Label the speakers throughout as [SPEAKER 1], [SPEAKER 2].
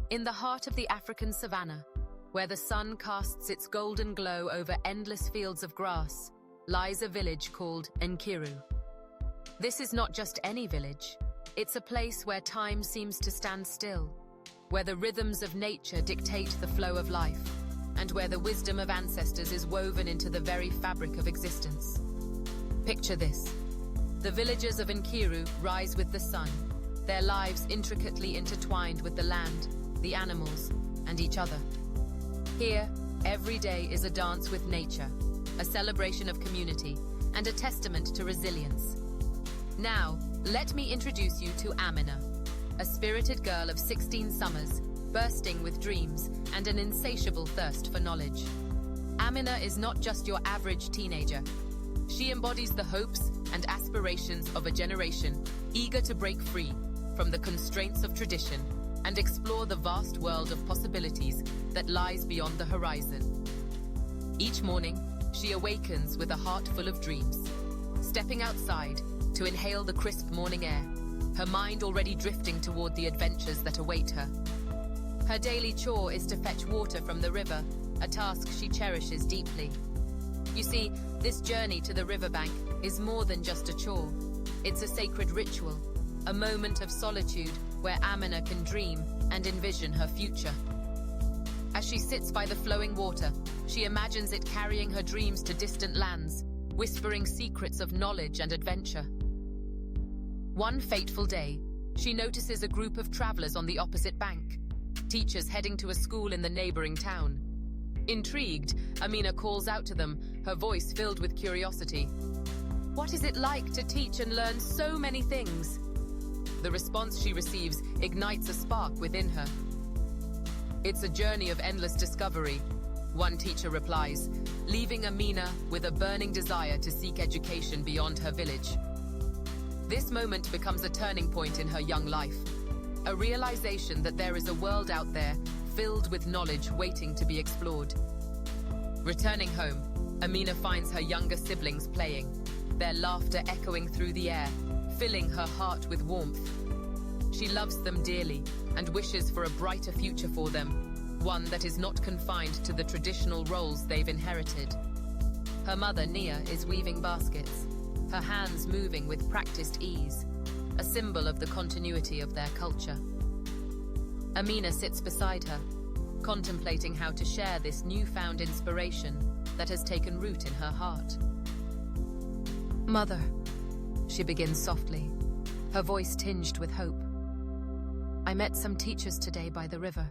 [SPEAKER 1] In the heart of the African savanna, where the sun casts its golden glow over endless fields of grass, lies a village called Nkiru. This is not just any village. It's a place where time seems to stand still, where the rhythms of nature dictate the flow of life, and where the wisdom of ancestors is woven into the very fabric of existence. Picture this. The villagers of Nkiru rise with the sun, their lives intricately intertwined with the land, the animals, and each other. Here, every day is a dance with nature, a celebration of community, and a testament to resilience. Now, let me introduce you to Amina, a spirited girl of 16 summers, bursting with dreams and an insatiable thirst for knowledge. Amina is not just your average teenager. She embodies the hopes and aspirations of a generation eager to break free from the constraints of tradition and explore the vast world of possibilities that lies beyond the horizon. Each morning, she awakens with a heart full of dreams, stepping outside to inhale the crisp morning air, her mind already drifting toward the adventures that await her. Her daily chore is to fetch water from the river, a task she cherishes deeply. You see, this journey to the riverbank is more than just a chore. It's a sacred ritual, a moment of solitude where Amina can dream and envision her future. As she sits by the flowing water, she imagines it carrying her dreams to distant lands, whispering secrets of knowledge and adventure. One fateful day, she notices a group of travelers on the opposite bank, teachers heading to a school in the neighboring town. Intrigued, Amina calls out to them, her voice filled with curiosity. What is it like to teach and learn so many things? The response she receives ignites a spark within her. It's a journey of endless discovery, one teacher replies, leaving Amina with a burning desire to seek education beyond her village. This moment becomes a turning point in her young life, a realization that there is a world out there filled with knowledge waiting to be explored. Returning home, Amina finds her younger siblings playing, their laughter echoing through the air, filling her heart with warmth. She loves them dearly and wishes for a brighter future for them, one that is not confined to the traditional roles they've inherited. Her mother, Nia, is weaving baskets, her hands moving with practiced ease, a symbol of the continuity of their culture. Amina sits beside her, contemplating how to share this newfound inspiration that has taken root in her heart. Mother, she begins softly, her voice tinged with hope. I met some teachers today by the river.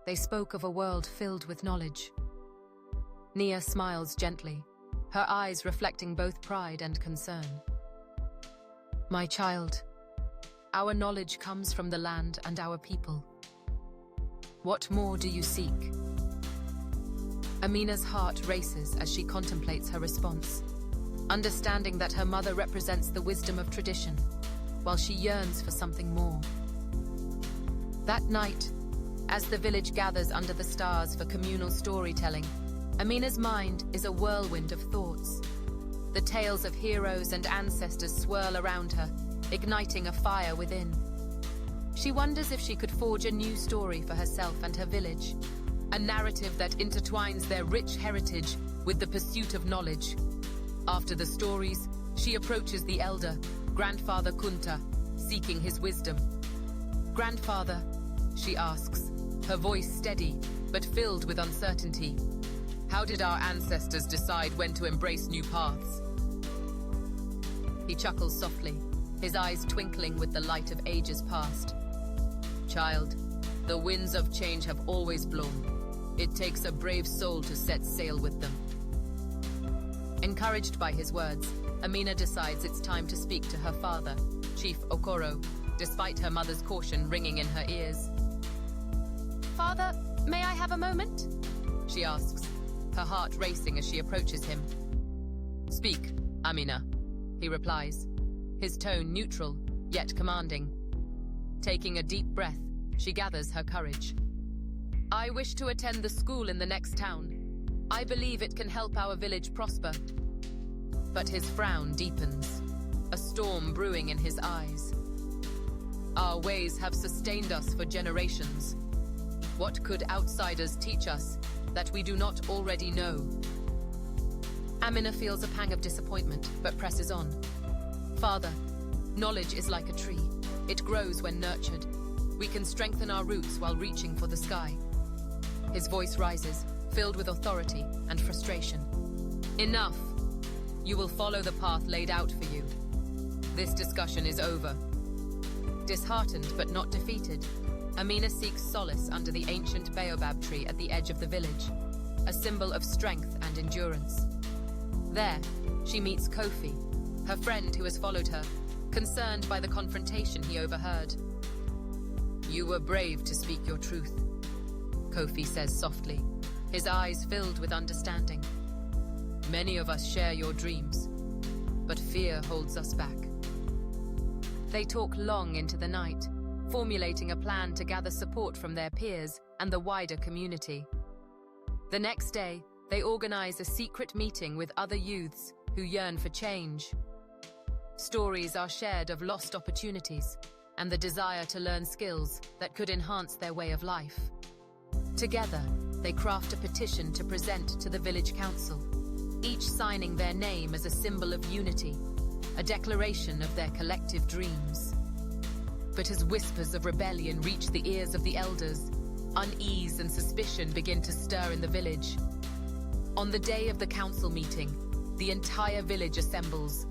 [SPEAKER 1] They spoke of a world filled with knowledge. Nia smiles gently, her eyes reflecting both pride and concern. My child, our knowledge comes from the land and our people. What more do you seek? Amina's heart races as she contemplates her response, understanding that her mother represents the wisdom of tradition, while she yearns for something more. That night, as the village gathers under the stars for communal storytelling, Amina's mind is a whirlwind of thoughts. The tales of heroes and ancestors swirl around her, igniting a fire within. She wonders if she could forge a new story for herself and her village, a narrative that intertwines their rich heritage with the pursuit of knowledge. After the stories, she approaches the elder, Grandfather Kunta, seeking his wisdom. Grandfather, she asks, her voice steady but filled with uncertainty. How did our ancestors decide when to embrace new paths? He chuckles softly, his eyes twinkling with the light of ages past. Child, the winds of change have always blown. It takes a brave soul to set sail with them. Encouraged by his words, Amina decides it's time to speak to her father, Chief Okoro, despite her mother's caution ringing in her ears. Father, may I have a moment? She asks, her heart racing as she approaches him. Speak, Amina, he replies, his tone neutral, yet commanding. Taking a deep breath, she gathers her courage. I wish to attend the school in the next town. I believe it can help our village prosper. But his frown deepens, a storm brewing in his eyes. Our ways have sustained us for generations, What could outsiders teach us that we do not already know? Amina feels a pang of disappointment, but presses on. Father, knowledge is like a tree. It grows when nurtured. We can strengthen our roots while reaching for the sky. His voice rises, filled with authority and frustration. Enough! You will follow the path laid out for you. This discussion is over. Disheartened but not defeated, Amina seeks solace under the ancient baobab tree at the edge of the village, a symbol of strength and endurance. There, she meets Kofi, her friend who has followed her, concerned by the confrontation he overheard. You were brave to speak your truth, Kofi says softly, his eyes filled with understanding. Many of us share your dreams, but fear holds us back. They talk long into the night, formulating a plan to gather support from their peers and the wider community. The next day, they organize a secret meeting with other youths who yearn for change. Stories are shared of lost opportunities and the desire to learn skills that could enhance their way of life. Together, they craft a petition to present to the village council, each signing their name as a symbol of unity, a declaration of their collective dreams. But as whispers of rebellion reach the ears of the elders, unease and suspicion begin to stir in the village. On the day of the council meeting, the entire village assembles,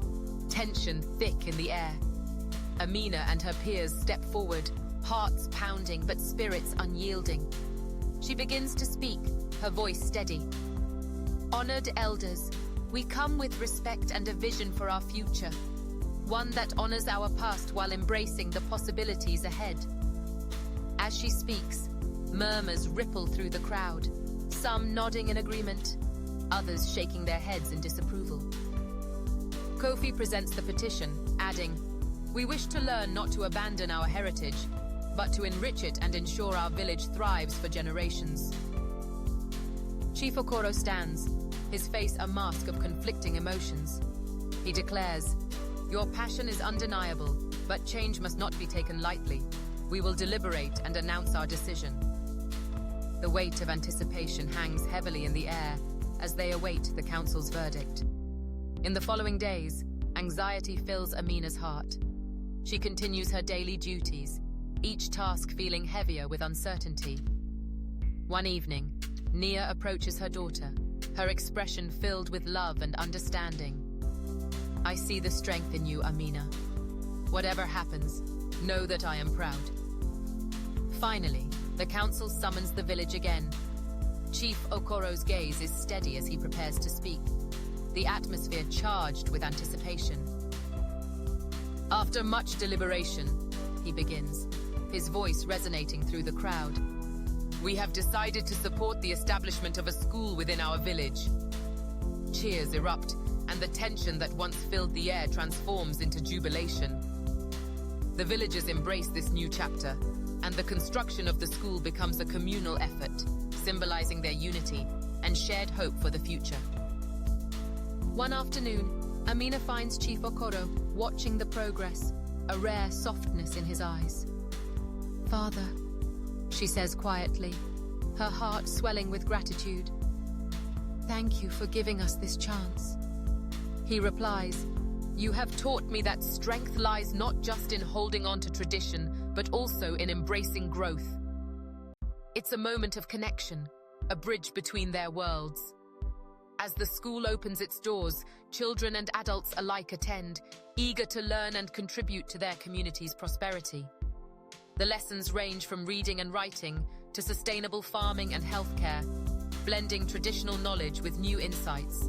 [SPEAKER 1] tension thick in the air. Amina and her peers step forward, hearts pounding but spirits unyielding. She begins to speak, her voice steady. Honored elders, we come with respect and a vision for our future, one that honors our past while embracing the possibilities ahead. As she speaks, murmurs ripple through the crowd, some nodding in agreement, others shaking their heads in disapproval. Kofi presents the petition, adding, "We wish to learn not to abandon our heritage, but to enrich it and ensure our village thrives for generations." Chief Okoro stands, his face a mask of conflicting emotions. He declares, "Your passion is undeniable, but change must not be taken lightly. We will deliberate and announce our decision." The weight of anticipation hangs heavily in the air as they await the council's verdict. In the following days, anxiety fills Amina's heart. She continues her daily duties, each task feeling heavier with uncertainty. One evening, Nia approaches her daughter, her expression filled with love and understanding. "I see the strength in you, Amina. Whatever happens, know that I am proud." Finally, the council summons the village again. Chief Okoro's gaze is steady as he prepares to speak, the atmosphere charged with anticipation. "After much deliberation," he begins, his voice resonating through the crowd, "we have decided to support the establishment of a school within our village." Cheers erupt, and the tension that once filled the air transforms into jubilation. The villagers embrace this new chapter, and the construction of the school becomes a communal effort, symbolizing their unity and shared hope for the future. One afternoon, Amina finds Chief Okoro watching the progress, a rare softness in his eyes. "Father," she says quietly, her heart swelling with gratitude, "thank you for giving us this chance." He replies, "You have taught me that strength lies not just in holding on to tradition, but also in embracing growth." It's a moment of connection, a bridge between their worlds. As the school opens its doors, children and adults alike attend, eager to learn and contribute to their community's prosperity. The lessons range from reading and writing to sustainable farming and healthcare, blending traditional knowledge with new insights.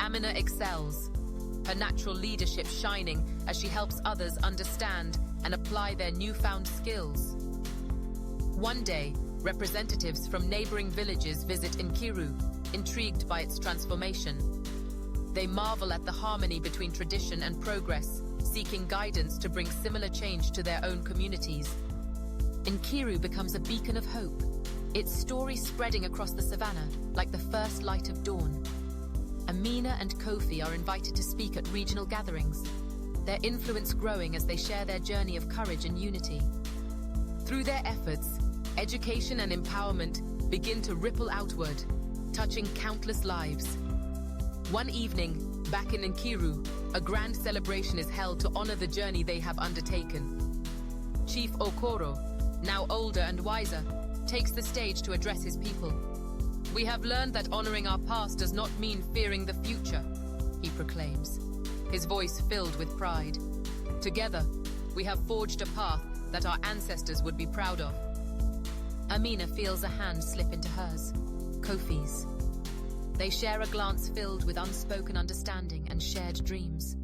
[SPEAKER 1] Amina excels, her natural leadership shining as she helps others understand and apply their newfound skills. One day, representatives from neighboring villages visit Nkiru, intrigued by its transformation. They marvel at the harmony between tradition and progress, seeking guidance to bring similar change to their own communities. Nkiru becomes a beacon of hope, its story spreading across the savannah like the first light of dawn. Amina and Kofi are invited to speak at regional gatherings, their influence growing as they share their journey of courage and unity. Through their efforts, education and empowerment begin to ripple outward, touching countless lives. One evening, back in Nkiru, a grand celebration is held to honor the journey they have undertaken. Chief Okoro, now older and wiser, takes the stage to address his people. "We have learned that honoring our past does not mean fearing the future," he proclaims, his voice filled with pride. "Together, we have forged a path that our ancestors would be proud of." Amina feels a hand slip into hers, Kofi's. They share a glance filled with unspoken understanding and shared dreams.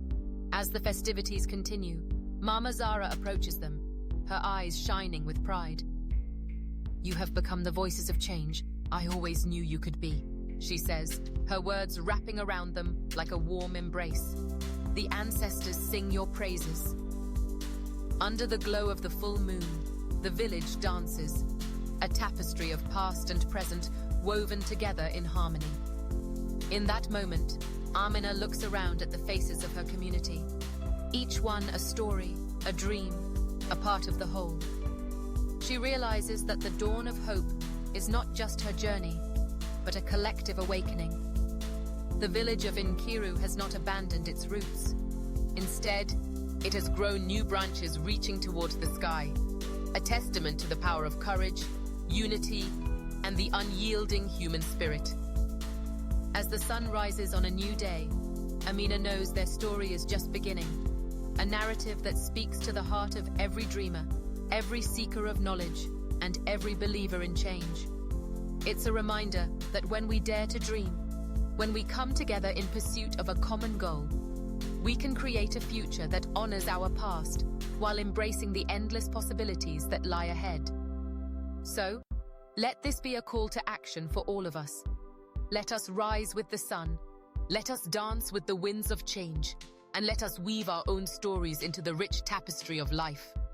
[SPEAKER 1] As the festivities continue, Mama Zara approaches them, her eyes shining with pride. "You have become the voices of change I always knew you could be," she says, her words wrapping around them like a warm embrace. "The ancestors sing your praises." Under the glow of the full moon, the village dances, a tapestry of past and present woven together in harmony. In that moment, Amina looks around at the faces of her community, each one a story, a dream, a part of the whole. She realizes that the dawn of hope is not just her journey, but a collective awakening. The village of Nkiru has not abandoned its roots. Instead, it has grown new branches reaching towards the sky, a testament to the power of courage, unity, and the unyielding human spirit. As the sun rises on a new day, Amina knows their story is just beginning, a narrative that speaks to the heart of every dreamer, every seeker of knowledge, and every believer in change. It's a reminder that when we dare to dream, when we come together in pursuit of a common goal, we can create a future that honors our past while embracing the endless possibilities that lie ahead. So, let this be a call to action for all of us. Let us rise with the sun, let us dance with the winds of change, and let us weave our own stories into the rich tapestry of life.